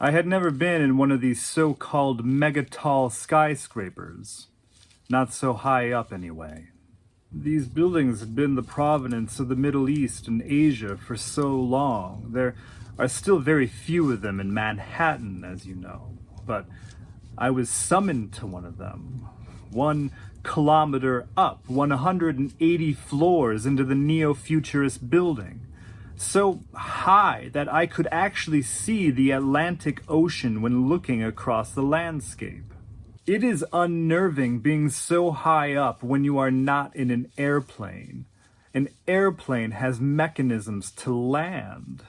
I had never been in one of these so-called mega-tall skyscrapers. Not so high up, anyway. These buildings had been the provenance of the Middle East and Asia for so long. There are still very few of them in Manhattan, as you know. But I was summoned to one of them. 1 kilometer up, 180 floors into the neo-futurist building. So high that I could actually see the Atlantic Ocean when looking across the landscape. It is unnerving being so high up when you are not in an airplane. An airplane has mechanisms to land.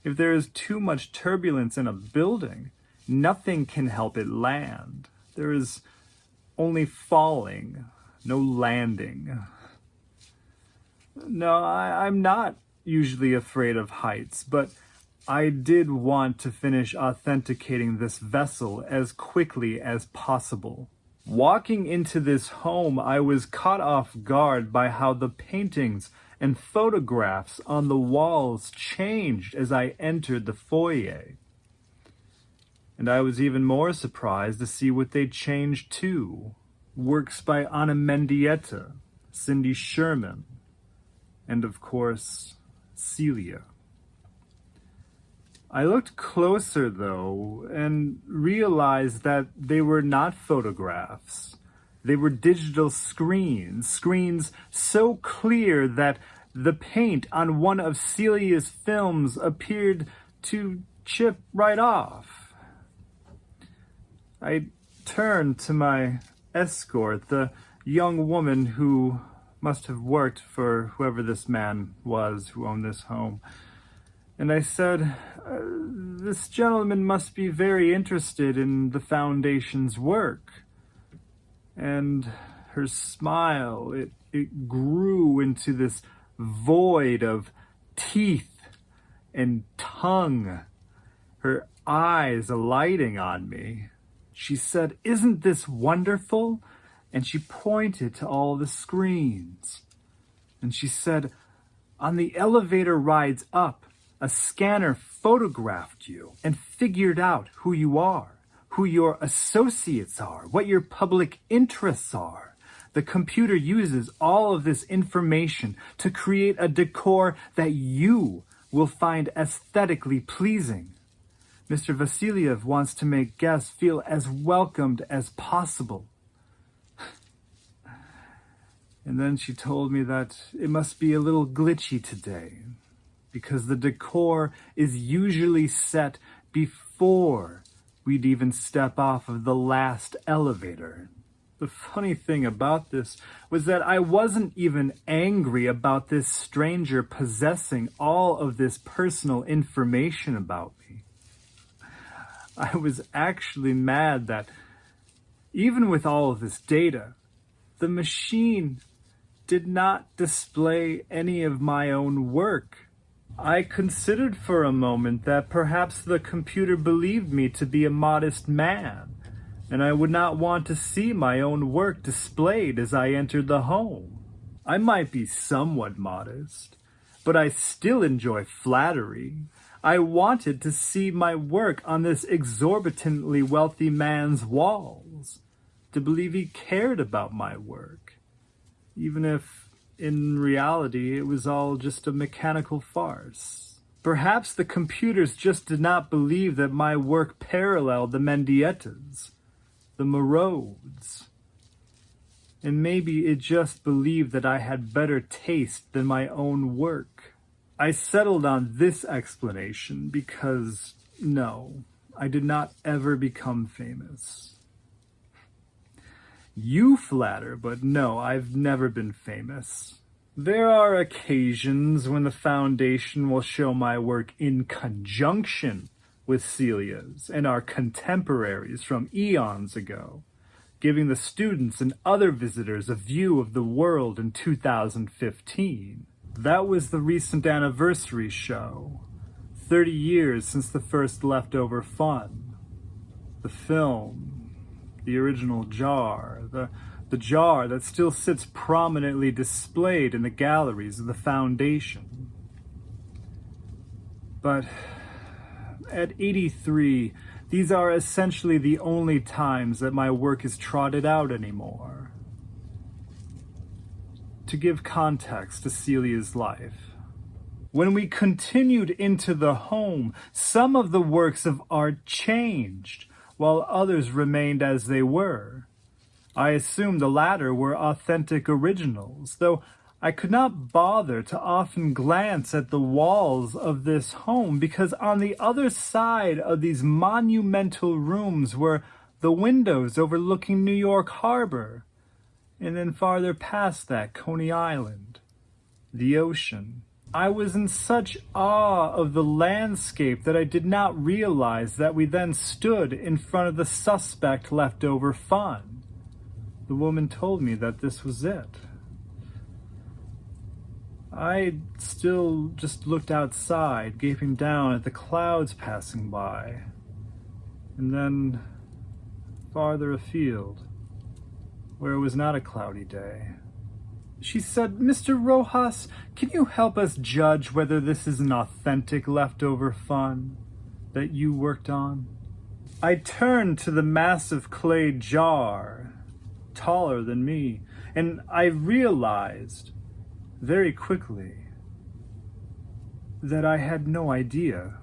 If there is too much turbulence in a building, nothing can help it land. There is only falling, no landing. No, I'm not usually afraid of heights, but I did want to finish authenticating this vessel as quickly as possible. Walking into this home, I was caught off guard by how the paintings and photographs on the walls changed as I entered the foyer. And I was even more surprised to see what they changed to. Works by Anna Mendieta, Cindy Sherman, and of course, Celia. I looked closer, though, and realized that they were not photographs. They were digital screens so clear that the paint on one of Celia's films appeared to chip right off. I turned to my escort, the young woman who must have worked for whoever this man was who owned this home. And I said, this gentleman must be very interested in the Foundation's work. And her smile, it grew into this void of teeth and tongue, her eyes alighting on me. She said, "Isn't this wonderful?" And she pointed to all the screens. And she said, "On the elevator rides up, a scanner photographed you and figured out who you are, who your associates are, what your public interests are. The computer uses all of this information to create a decor that you will find aesthetically pleasing. Mr. Vasiliev wants to make guests feel as welcomed as possible." And then she told me that it must be a little glitchy today, because the decor is usually set before we'd even step off of the last elevator. The funny thing about this was that I wasn't even angry about this stranger possessing all of this personal information about me. I was actually mad that even with all of this data, the machine did not display any of my own work. I considered for a moment that perhaps the computer believed me to be a modest man, and I would not want to see my own work displayed as I entered the home. I might be somewhat modest, but I still enjoy flattery. I wanted to see my work on this exorbitantly wealthy man's walls, to believe he cared about my work, even if in reality it was all just a mechanical farce. Perhaps the computers just did not believe that my work paralleled the Mendietas, the Merodes, and maybe it just believed that I had better taste than my own work. I settled on this explanation because, no, I did not ever become famous. You flatter, but no, I've never been famous. There are occasions when the Foundation will show my work in conjunction with Celia's and our contemporaries from eons ago, giving the students and other visitors a view of the world in 2015. That was the recent anniversary show, 30 years since the first Leftover Fun. The film, the original jar, the jar that still sits prominently displayed in the galleries of the Foundation. But At 83, these are essentially the only times that my work is trotted out anymore. To give context to Celia's life, when we continued into the home, some of the works of art changed, while others remained as they were. I assume the latter were authentic originals, though I could not bother to often glance at the walls of this home because on the other side of these monumental rooms were the windows overlooking New York Harbor, and then farther past that, Coney Island, the ocean. I was in such awe of the landscape that I did not realize that we then stood in front of the suspect leftover fund. The woman told me that this was it. I still just looked outside, gaping down at the clouds passing by, and then farther afield, where it was not a cloudy day. She said, "Mr. Rojas, can you help us judge whether this is an authentic leftover fun that you worked on?" I turned to the massive clay jar, taller than me, and I realized very quickly that I had no idea.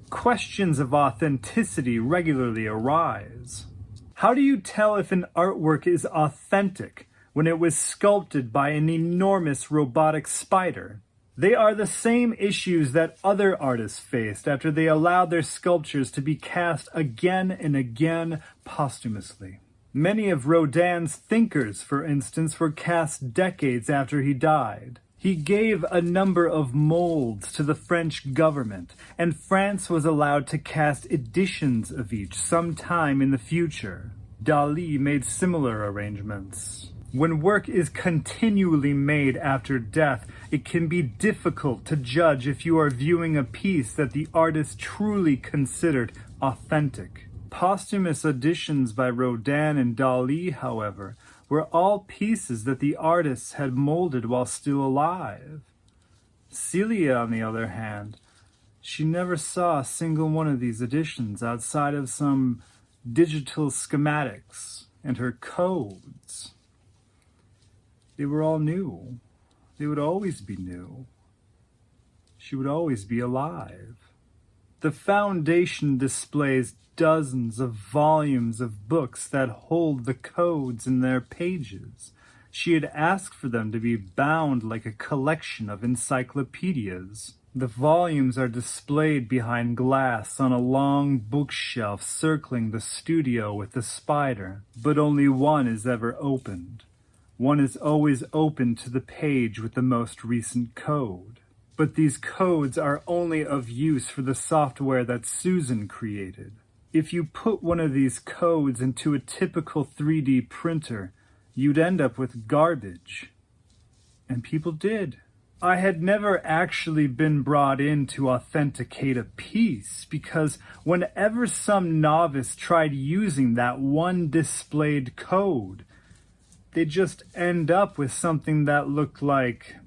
Questions of authenticity regularly arise. How do you tell if an artwork is authentic when it was sculpted by an enormous robotic spider? They are the same issues that other artists faced after they allowed their sculptures to be cast again and again posthumously. Many of Rodin's thinkers, for instance, were cast decades after he died. He gave a number of molds to the French government, and France was allowed to cast editions of each sometime in the future. Dali made similar arrangements. When work is continually made after death, it can be difficult to judge if you are viewing a piece that the artist truly considered authentic. Posthumous editions by Rodin and Dali, however, were all pieces that the artists had molded while still alive. Celia, on the other hand, she never saw a single one of these editions outside of some digital schematics and her codes. They were all new. They would always be new. She would always be alive. The foundation displays dozens of volumes of books that hold the codes in their pages. She had asked for them to be bound like a collection of encyclopedias. The volumes are displayed behind glass on a long bookshelf circling the studio with the spider, but only one is ever opened. One is always open to the page with the most recent code. But these codes are only of use for the software that Susan created. If you put one of these codes into a typical 3D printer, you'd end up with garbage. And people did. I had never actually been brought in to authenticate a piece because whenever some novice tried using that one displayed code, they'd just end up with something that looked like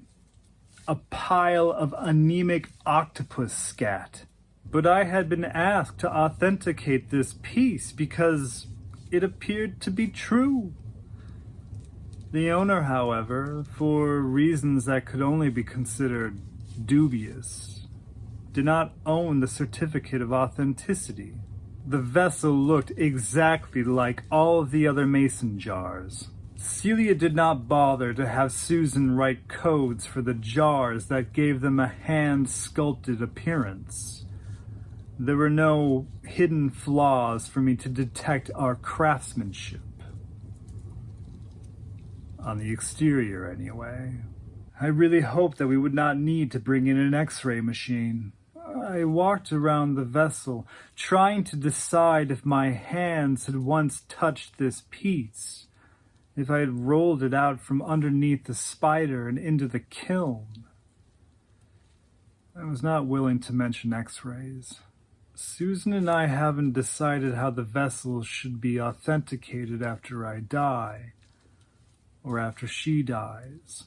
a pile of anemic octopus scat. But I had been asked to authenticate this piece because it appeared to be true. The owner, however, for reasons that could only be considered dubious, did not own the certificate of authenticity. The vessel looked exactly like all of the other mason jars. Celia did not bother to have Susan write codes for the jars that gave them a hand-sculpted appearance. There were no hidden flaws for me to detect our craftsmanship. On the exterior, anyway. I really hoped that we would not need to bring in an X-ray machine. I walked around the vessel, trying to decide if my hands had once touched this piece, if I had rolled it out from underneath the spider and into the kiln. I was not willing to mention X-rays. Susan and I haven't decided how the vessel should be authenticated after I die, or after she dies.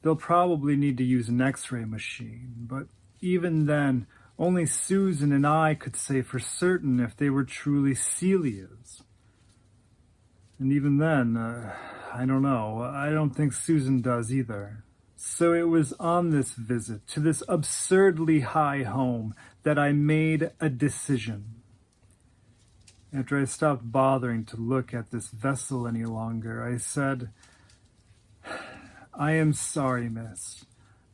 They'll probably need to use an X-ray machine, but even then, Only Susan and I could say for certain if they were truly Celia's. And even then, I don't know. I don't think Susan does either. So it was on this visit to this absurdly high home that I made a decision. After I stopped bothering to look at this vessel any longer, I said, "I am sorry, miss,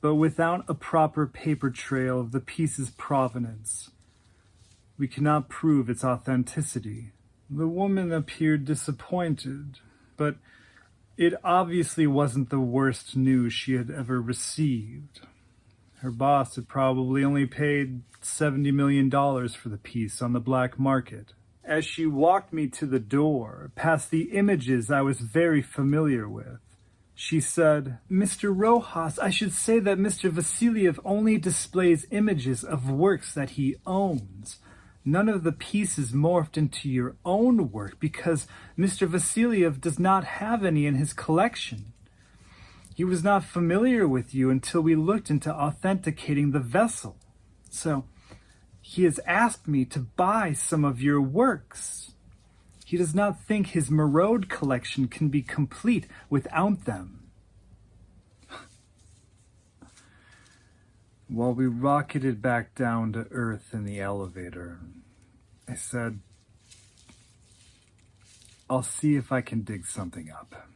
but without a proper paper trail of the piece's provenance, we cannot prove its authenticity." The woman appeared disappointed, but it obviously wasn't the worst news she had ever received. Her boss had probably only paid $70 million for the piece on the black market. As she walked me to the door, past the images I was very familiar with, she said, "Mr. Rojas, I should say that Mr. Vasiliev only displays images of works that he owns. None of the pieces morphed into your own work because Mr. Vasiliev does not have any in his collection. He was not familiar with you until we looked into authenticating the vessel. So he has asked me to buy some of your works. He does not think his Merode collection can be complete without them." While we rocketed back down to earth in the elevator, I said, "I'll see if I can dig something up."